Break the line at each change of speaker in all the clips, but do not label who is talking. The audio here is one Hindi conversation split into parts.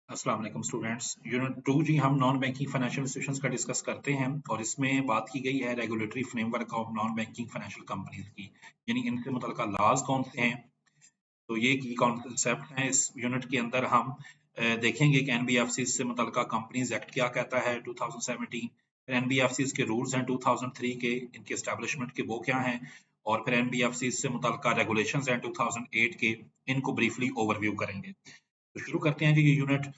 अस्सलाम वालेकुम स्टूडेंट्स। यूनिट 2 जी हम नॉन बैंकिंग फाइनेंशियल इंस्टीट्यूशंस का डिस्कस करते हैं और इसमें बात की गई है regulatory framework of non banking financial companies की, यानी इनसे मुतल्लिका लॉज कौन से हैं। तो ये की कॉन्सेप्ट हैं। इस यूनिट के अंदर हम देखेंगे कि एनबीएफसी से मुतल्लिका कंपनीज एक्ट क्या कहता है 2017, फिर एनबीएफसी के रूल्स हैं 2003 के, इनके एस्टेब्लिशमेंट के वो क्या हैं, और फिर एनबीएफसी से मुतल्लिका रेगुलेशंस हैं 2008 के, इनको ब्रीफली ओवरव्यू करेंगे। तो शुरू करते हैं जी ये यूनिट।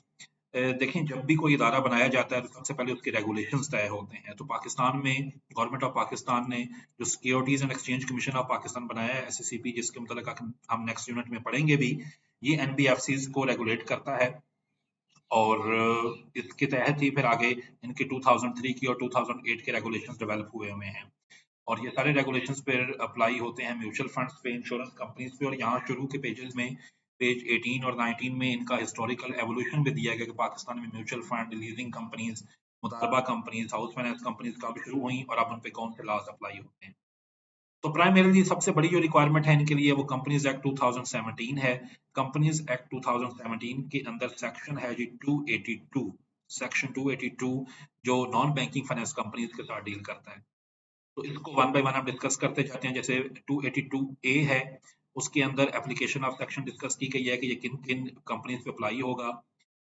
देखें, जब भी कोई इदारा बनाया जाता है तो सबसे पहले उसके रेगुलेशंस तय होते हैं। तो पाकिस्तान में गवर्नमेंट ऑफ पाकिस्तान ने जो securities and exchange commission of Pakistan बनाया है एससीसीपी, जिसके मतलब हम नेक्स्ट यूनिट में पढ़ेंगे भी, ये एनबीएफसीज को रेगुलेट करता है। और इसके तहत ही फिर आगे इनके 2003 की और 2008 के रेगुलेशंस डेवलप हुए हुए हैं। और ये सारे रेगुलेशंस फिर अप्लाई होते हैं म्यूचुअल फंड्स पे, इंश्योरेंस कंपनीज पे। और यहाँ शुरू के पेजेस में पेज 18 और 19 में इनका हिस्टोरिकल एवोल्यूशन भी दिया गया कि पाकिस्तान में म्यूचुअल फंड, लीजिंग कंपनीज, मुदारबा कंपनीज, हाउस फाइनेंस कंपनीज कब शुरू हुई और अब उन पे कौन से लॉज अप्लाई होते हैं। तो प्राइमरीली सबसे बड़ी जो रिक्वायरमेंट है इनके लिए वो कंपनीज एक्ट 2017 है। कंपनीज एक्ट 2017 के अंदर सेक्शन है जी 282, सेक्शन 282 जो नॉन बैंकिंग फाइनेंस कंपनीज के साथ डील करता है। तो इसको वन बाय वन हम डिस्कस करते जाते हैं। जैसे 282 ए है, उसके अंदर एप्लीकेशन ऑफ सेक्शन डिस्कस की गई है कि ये किन किन कंपनीज पे अप्लाई होगा।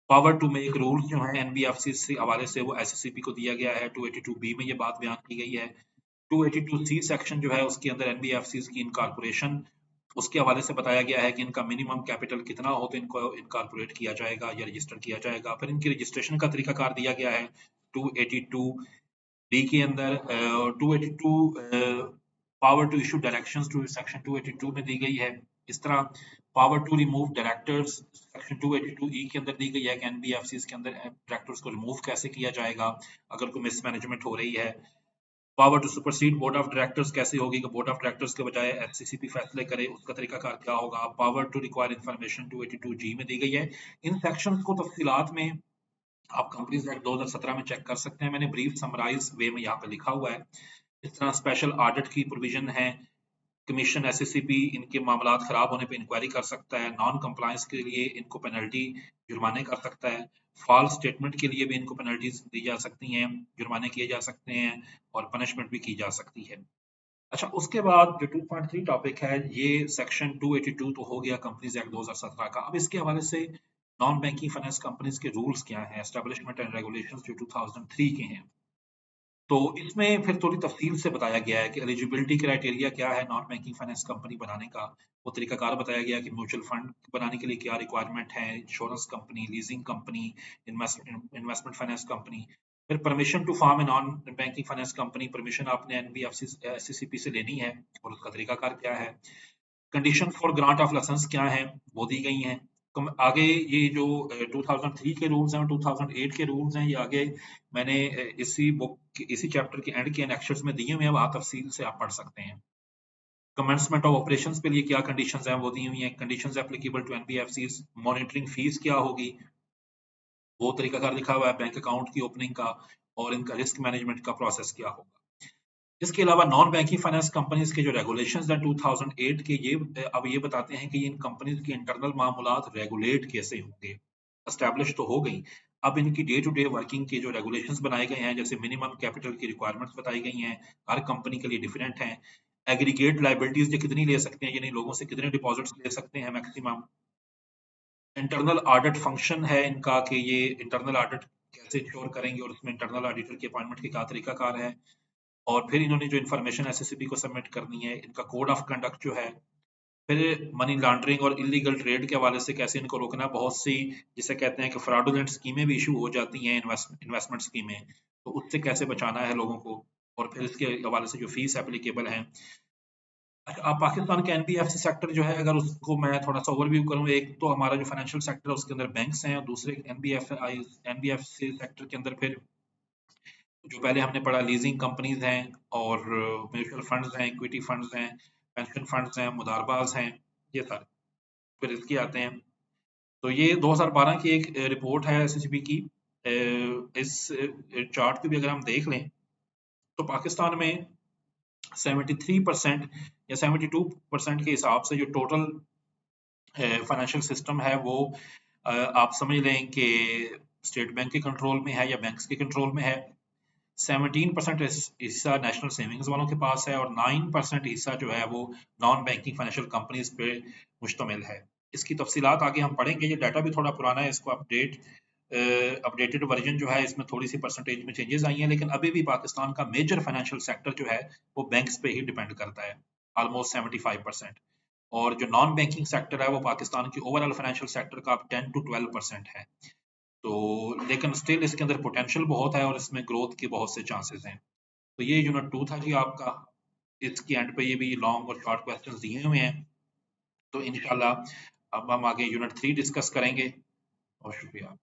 पावर टू मेक रूल्स जो है एनबीएफसी से हवाले से वो एसएससीपी को दिया गया है। 282 बी में ये बात बयान की गई है। 282 सी सेक्शन जो है उसके अंदर एनबीएफसी की इनकॉर्पोरेशन, उसके हवाले से बताया गया है कि इनका मिनिमम कैपिटल कितना हो तो इनको इनकॉर्पोरेट किया जाएगा या रजिस्टर किया जाएगा। फिर इनकी रजिस्ट्रेशन का तरीकाकार दिया गया है 282 डी के अंदर। 282 power to issue directions to section 282 में दी गई है। इस तरह power to remove directors section 282 E के अंदर दी गई है कि एनबीएफसी के अंदर डायरेक्टर्स को रिमूव कैसे किया जाएगा अगर कोई मिसमैनेजमेंट हो रही है। Power to supersede board of directors कैसे होगी कि बोर्ड ऑफ डायरेक्टर्स के बजाय एचसीसीपी फैसले करे, उसका तरीकाकार क्या होगा। पावर टू रिक्वायर इंफॉर्मेशन 282 जी में दी गई है। इन सेक्शंस को तफसीलात में आप कंपनीज एक्ट 2017 में चेक कर सकते हैं। मैंने ब्रीफ समराइज वे में यहाँ पे लिखा हुआ है। इस तरह स्पेशल ऑडिट की प्रोविजन है। कमीशन एसएससीपी इनके मामला खराब होने पे इंक्वायरी कर सकता है। नॉन कंप्लायंस के लिए इनको पेनल्टी, जुर्माने कर सकता है। फॉल्स स्टेटमेंट के लिए भी इनको पेनल्टीज दी जा सकती हैं, जुर्माने किए जा सकते हैं और पनिशमेंट भी की जा सकती है। अच्छा, उसके बाद जो 2.3 टॉपिक है, ये सेक्शन 282 तो हो गया कंपनीज एक्ट 2017 का। अब इसके हवाले से नॉन बैंकिंग फाइनेंस कंपनीज के रूल्स क्या हैं, एस्टेब्लिशमेंट एंड रेगुलेशंस जो 2003 के हैं। तो इसमें फिर थोड़ी तफसील से बताया गया है कि एलिजिबिलिटी क्राइटेरिया क्या है नॉन बैंकिंग फाइनेंस कंपनी बनाने का। वो तरीकाकार बताया गया कि म्यूचुअल फंड बनाने के लिए क्या रिक्वायरमेंट है, insurance company, leasing company, investment finance company. फिर permission to form a non banking finance company, permission आपने एनबीएफसी एससीसीपी से लेनी है और उसका तरीकाकार क्या है। Condition for grant of licence क्या है वो दी गई हैं। आगे ये जो 2003 के रूल्स हैं और 2008 के रूल्स हैं, ये आगे मैंने इसी बुक इसी चैप्टर के एंड के एनेक्शंस में दिए हुए हैं, वहां तफसील से आप पढ़ सकते हैं। कमेंसमेंट ऑफ ऑपरेशंस के लिए क्या कंडीशंस हैं वो दी हुई हैं। Conditions applicable to NBFC, monitoring fees क्या होगी वो तरीकाकार लिखा हुआ है, बैंक अकाउंट की ओपनिंग का, और इनका रिस्क मैनेजमेंट का प्रोसेस क्या होगा। इसके अलावा नॉन बैंकिंग फाइनेंस कंपनीज के जो रेगुलेशंस हैं 2008 के, ये अब ये बताते हैं कि इन कंपनीज के इंटरनल मामलात रेगुलेट कैसे होंगे। एस्टैब्लिश तो हो गई, अब इनकी डे टू डे वर्किंग के जो रेगुलेशंस बनाए गए हैं, जैसे मिनिमम कैपिटल की रिक्वायरमेंट्स बताई गई हैं, हर कंपनी के लिए डिफरेंट हैं। एग्रीगेट लाइबिलिटीज ये कितनी ले सकते हैं, यानी लोगों से कितने डिपॉजिट्स ले सकते हैं मैक्सिमम। इंटरनल ऑडिट फंक्शन है इनका कि ये इंटरनल ऑडिट कैसे इंश्योर करेंगे और उसमें इंटरनल ऑडिटर की अपॉइंटमेंट की क्या तरीकाकार है। और फिर इन्होंने जो इन्फॉर्मेशन एसएससीपी को सबमिट करनी है, इनका कोड ऑफ कंडक्ट जो है। फिर मनी लॉन्ड्रिंग और इलीगल ट्रेड के हवाले से कैसे इनको रोकना। बहुत सी जिसे कहते हैं कि फ्रॉडुलेंट स्कीमें भी इशू हो जाती हैं, इन्वेस्टमेंट स्कीमें, तो उससे कैसे बचाना है लोगों को। और फिर इसके हवाले से जो फीस एप्लीकेबल है। अच्छा, आप पाकिस्तान के एनबीएफसी सेक्टर जो है, अगर उसको मैं थोड़ा सा ओवरव्यू करूँ, एक तो हमारा जो फाइनेंशियल सेक्टर है उसके अंदर बैंक्स हैं, और दूसरे एनबीएफसी सेक्टर के अंदर फिर जो पहले हमने पढ़ा लीजिंग कंपनीज हैं और म्यूचुअल फंड्स हैं, इक्विटी फंड्स हैं, पेंशन फंड्स हैं, मुदारबाज हैं, ये सारे फिर इसके आते हैं। तो ये 2012 की एक रिपोर्ट है एसएसबी की। इस चार्ट को भी अगर हम देख लें तो पाकिस्तान में 73% या 72% के हिसाब से जो टोटल फाइनेंशियल सिस्टम है वो आप समझ लें कि स्टेट बैंक के कंट्रोल में है या बैंक्स के कंट्रोल में है। 17% हिस्सा नेशनल सेविंग्स वालों के पास है और 9% हिस्सा जो है वो नॉन बैंकिंग फाइनेंशियल कंपनीज पे मुश्तमिल है। इसकी तफसीलात आगे हम पढ़ेंगे। ये डाटा भी थोड़ा पुराना है, इसको अपडेटेड वर्जन जो है इसमें थोड़ी सी परसेंटेज में चेंजेस आई हैं, लेकिन अभी भी पाकिस्तान का मेजर फाइनेंशियल सेक्टर जो है वो बैंक्स पे ही डिपेंड करता है, ऑलमोस्ट 75%। और जो नॉन बैंकिंग सेक्टर है वो पाकिस्तान की ओवरऑल फाइनेंशियल सेक्टर का 10 to 12% है। तो लेकिन स्टिल इसके अंदर पोटेंशियल बहुत है और इसमें ग्रोथ के बहुत से चांसेस हैं। तो ये यूनिट 2 था जी आपका। इसके एंड पे ये भी लॉन्ग और शॉर्ट क्वेश्चंस दिए हुए हैं। तो इंशाल्लाह अब हम आगे यूनिट 3 डिस्कस करेंगे। और शुक्रिया।